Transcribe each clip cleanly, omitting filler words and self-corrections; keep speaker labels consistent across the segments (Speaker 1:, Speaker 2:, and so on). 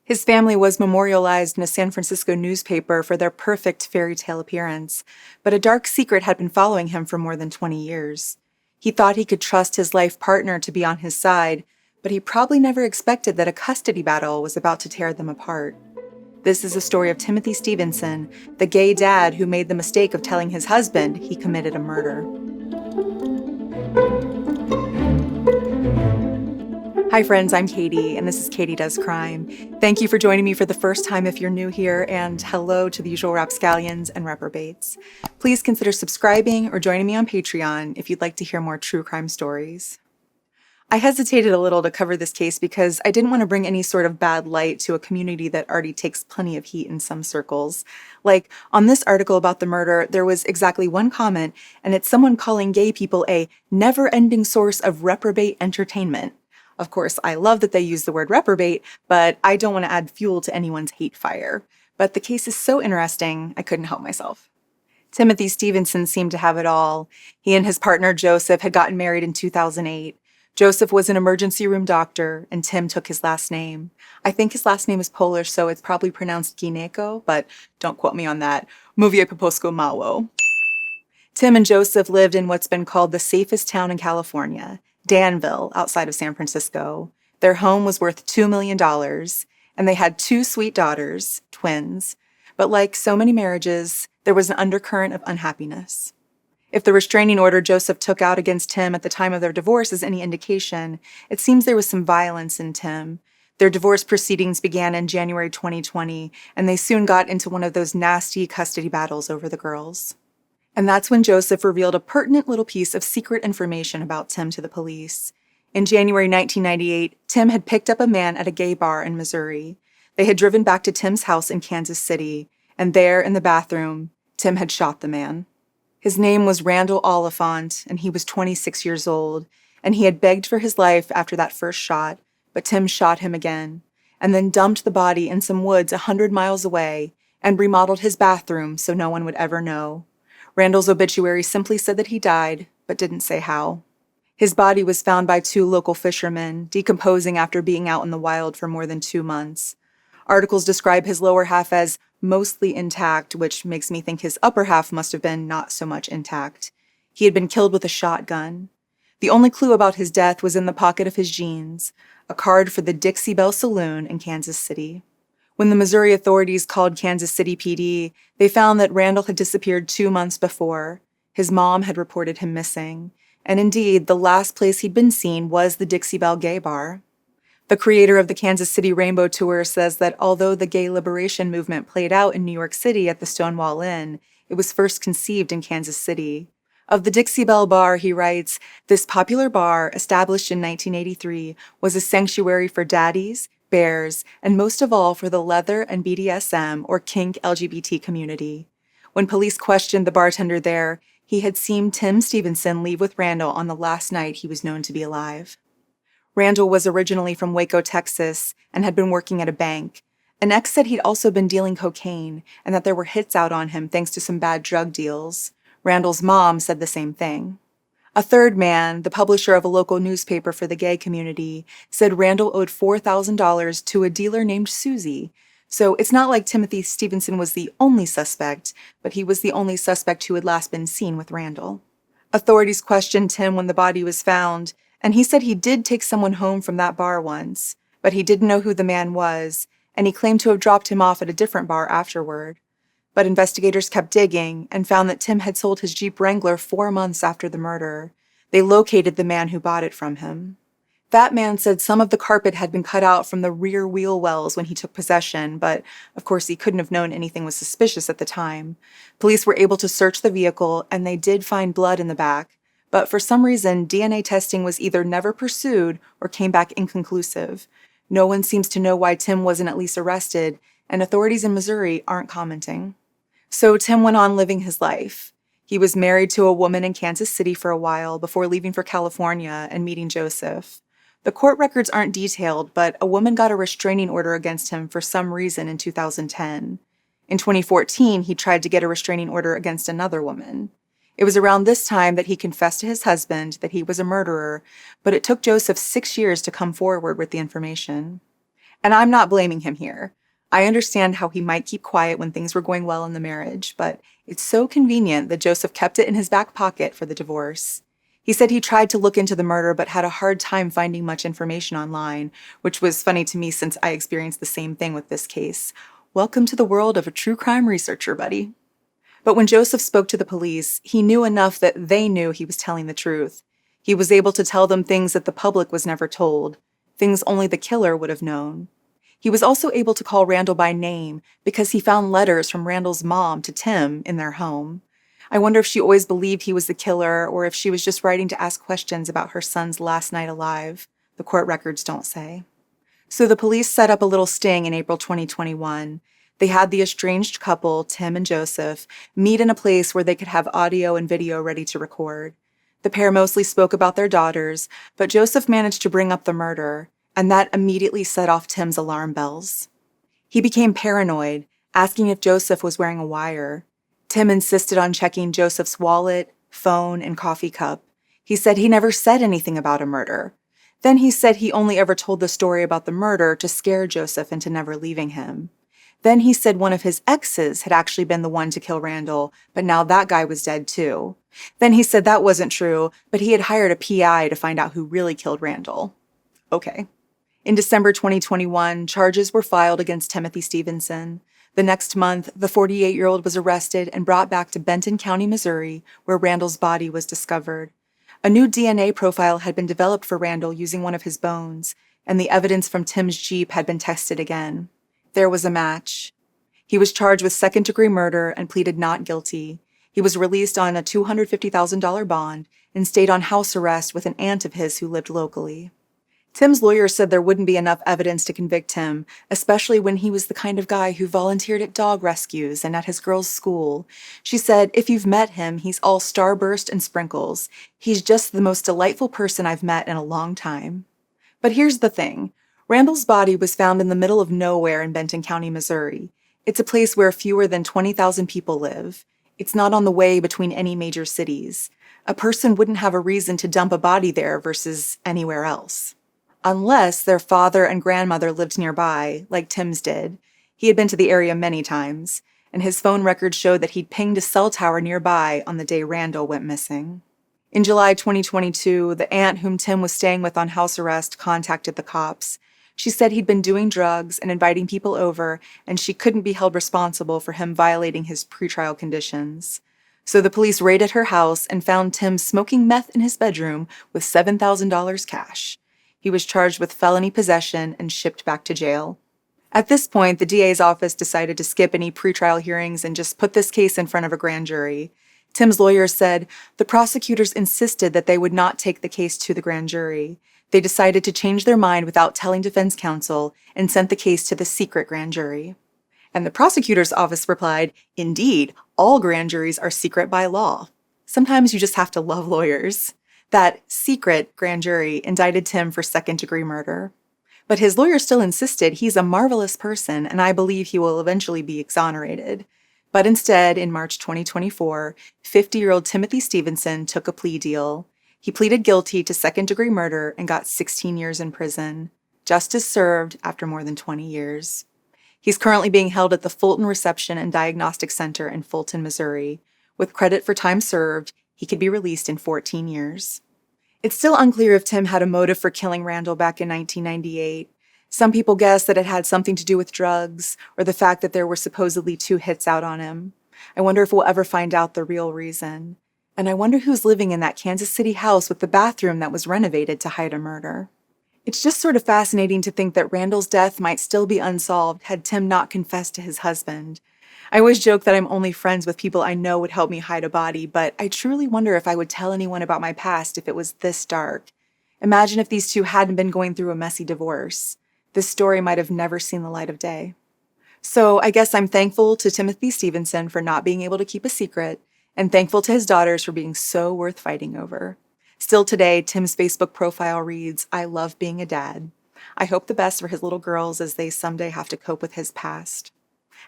Speaker 1: His family was memorialized in a San Francisco newspaper for their perfect fairy tale appearance, but a dark secret had been following him for more than 20 years. He thought he could trust his life partner to be on his side, but he probably never expected that a custody battle was about to tear them apart. This is a story of Timothy Stephenson, the gay dad who made the mistake of telling his husband he committed a murder. Hi friends, I'm Katie, and this is Katie Does Crime. Thank you for joining me for the first time if you're new here, and hello to the usual rapscallions and reprobates. Please consider subscribing or joining me on Patreon if you'd like to hear more true crime stories. I hesitated a little to cover this case because I didn't want to bring any sort of bad light to a community that already takes plenty of heat in some circles. Like, on this article about the murder, there was exactly one comment, and it's someone calling gay people a never-ending source of reprobate entertainment. Of course, I love that they use the word reprobate, but I don't want to add fuel to anyone's hate fire. But the case is so interesting, I couldn't help myself. Timothy Stephenson seemed to have it all. He and his partner Joseph had gotten married in 2008. Joseph was an emergency room doctor, and Tim took his last name. I think his last name is Polish, so it's probably pronounced Gineko, but don't quote me on that. Mówię po polsku mało. Tim and Joseph lived in what's been called the safest town in California, Danville, outside of San Francisco. Their home was worth $2 million, and they had two sweet daughters, twins. But like so many marriages, there was an undercurrent of unhappiness. If the restraining order Joseph took out against Tim at the time of their divorce is any indication, it seems there was some violence in Tim. Their divorce proceedings began in January 2020, and they soon got into one of those nasty custody battles over the girls. And that's when Joseph revealed a pertinent little piece of secret information about Tim to the police. In January 1998, Tim had picked up a man at a gay bar in Missouri. They had driven back to Tim's house in Kansas City, and there in the bathroom, Tim had shot the man. His name was Randall Oliphant, and he was 26 years old, and he had begged for his life after that first shot, but Tim shot him again, and then dumped the body in some woods 100 miles away and remodeled his bathroom so no one would ever know. Randall's obituary simply said that he died, but didn't say how. His body was found by two local fishermen, decomposing after being out in the wild for more than 2 months. Articles describe his lower half as mostly intact, which makes me think his upper half must have been not so much intact. He had been killed with a shotgun. The only clue about his death was in the pocket of his jeans, a card for the Dixie Bell Saloon in Kansas City. When the Missouri authorities called Kansas City PD, they found that Randall had disappeared 2 months before. His mom had reported him missing. And indeed, the last place he'd been seen was the Dixie Bell Gay Bar. The creator of the Kansas City Rainbow Tour says that although the gay liberation movement played out in New York City at the Stonewall Inn, it was first conceived in Kansas City. Of the Dixie Bell Bar, he writes, "This popular bar, established in 1983, was a sanctuary for daddies, bears, and most of all for the leather and BDSM or kink LGBT community. When police questioned the bartender there, he had seen Tim Stephenson leave with Randall on the last night he was known to be alive." Randall was originally from Waco, Texas, and had been working at a bank. An ex said he'd also been dealing cocaine, and that there were hits out on him thanks to some bad drug deals. Randall's mom said the same thing. A third man, the publisher of a local newspaper for the gay community, said Randall owed $4,000 to a dealer named Susie. So it's not like Timothy Stephenson was the only suspect, but he was the only suspect who had last been seen with Randall. Authorities questioned Tim when the body was found, and he said he did take someone home from that bar once, but he didn't know who the man was, and he claimed to have dropped him off at a different bar afterward. But investigators kept digging and found that Tim had sold his Jeep Wrangler 4 months after the murder. They located the man who bought it from him. That man said some of the carpet had been cut out from the rear wheel wells when he took possession, but of course he couldn't have known anything was suspicious at the time. Police were able to search the vehicle, and they did find blood in the back, but for some reason DNA testing was either never pursued or came back inconclusive. No one seems to know why Tim wasn't at least arrested, and authorities in Missouri aren't commenting. So Tim went on living his life. He was married to a woman in Kansas City for a while before leaving for California and meeting Joseph. The court records aren't detailed, but a woman got a restraining order against him for some reason in 2010. In 2014, he tried to get a restraining order against another woman. It was around this time that he confessed to his husband that he was a murderer, but it took Joseph 6 years to come forward with the information. And I'm not blaming him here. I understand how he might keep quiet when things were going well in the marriage, but it's so convenient that Joseph kept it in his back pocket for the divorce. He said he tried to look into the murder but had a hard time finding much information online, which was funny to me since I experienced the same thing with this case. Welcome to the world of a true crime researcher, buddy. But when Joseph spoke to the police, he knew enough that they knew he was telling the truth. He was able to tell them things that the public was never told, things only the killer would have known. He was also able to call Randall by name because he found letters from Randall's mom to Tim in their home. I wonder if she always believed he was the killer or if she was just writing to ask questions about her son's last night alive. The court records don't say. So the police set up a little sting in April 2021. They had the estranged couple, Tim and Joseph, meet in a place where they could have audio and video ready to record. The pair mostly spoke about their daughters, but Joseph managed to bring up the murder, and that immediately set off Tim's alarm bells. He became paranoid, asking if Joseph was wearing a wire. Tim insisted on checking Joseph's wallet, phone, and coffee cup. He said he never said anything about a murder. Then he said he only ever told the story about the murder to scare Joseph into never leaving him. Then he said one of his exes had actually been the one to kill Randall, but now that guy was dead too. Then he said that wasn't true, but he had hired a PI to find out who really killed Randall. Okay. In December 2021, charges were filed against Timothy Stephenson. The next month, the 48-year-old was arrested and brought back to Benton County, Missouri, where Randall's body was discovered. A new DNA profile had been developed for Randall using one of his bones, and the evidence from Tim's Jeep had been tested again. There was a match. He was charged with second-degree murder and pleaded not guilty. He was released on a $250,000 bond and stayed on house arrest with an aunt of his who lived locally. Tim's lawyer said there wouldn't be enough evidence to convict him, especially when he was the kind of guy who volunteered at dog rescues and at his girls' school. She said, if you've met him, he's all starburst and sprinkles. He's just the most delightful person I've met in a long time. But here's the thing. Randall's body was found in the middle of nowhere in Benton County, Missouri. It's a place where fewer than 20,000 people live. It's not on the way between any major cities. A person wouldn't have a reason to dump a body there versus anywhere else. Unless their father and grandmother lived nearby, like Tim's did. He had been to the area many times, and his phone records showed that he'd pinged a cell tower nearby on the day Randall went missing. In July 2022, the aunt whom Tim was staying with on house arrest contacted the cops. She said he'd been doing drugs and inviting people over, and she couldn't be held responsible for him violating his pretrial conditions. So the police raided her house and found Tim smoking meth in his bedroom with $7,000 cash. He was charged with felony possession and shipped back to jail. At this point, the DA's office decided to skip any pretrial hearings and just put this case in front of a grand jury. Tim's lawyer said the prosecutors insisted that they would not take the case to the grand jury. They decided to change their mind without telling defense counsel and sent the case to the secret grand jury. And the prosecutor's office replied, indeed, all grand juries are secret by law. Sometimes you just have to love lawyers. That secret grand jury indicted Tim for second-degree murder. But his lawyer still insisted he's a marvelous person and I believe he will eventually be exonerated. But instead, in March 2024, 50-year-old Timothy Stephenson took a plea deal. He pleaded guilty to second-degree murder and got 16 years in prison. Justice served after more than 20 years. He's currently being held at the Fulton Reception and Diagnostic Center in Fulton, Missouri. With credit for time served, he could be released in 14 years. It's still unclear if Tim had a motive for killing Randall back in 1998. Some people guess that it had something to do with drugs or the fact that there were supposedly 2 hits out on him. I wonder if we'll ever find out the real reason. And I wonder who's living in that Kansas City house with the bathroom that was renovated to hide a murder. It's just sort of fascinating to think that Randall's death might still be unsolved had Tim not confessed to his husband. I always joke that I'm only friends with people I know would help me hide a body, but I truly wonder if I would tell anyone about my past if it was this dark. Imagine if these two hadn't been going through a messy divorce. This story might have never seen the light of day. So I guess I'm thankful to Timothy Stephenson for not being able to keep a secret, and thankful to his daughters for being so worth fighting over. Still today, Tim's Facebook profile reads, "I love being a dad." I hope the best for his little girls as they someday have to cope with his past.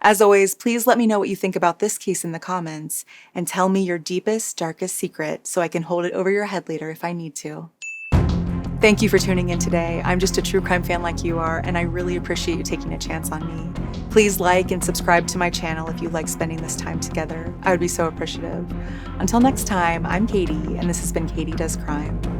Speaker 1: As always, please let me know what you think about this case in the comments, and tell me your deepest, darkest secret so I can hold it over your head later if I need to. Thank you for tuning in today. I'm just a true crime fan like you are, and I really appreciate you taking a chance on me. Please like and subscribe to my channel if you like spending this time together. I would be so appreciative. Until next time, I'm Katie, and this has been Katie Does Crime.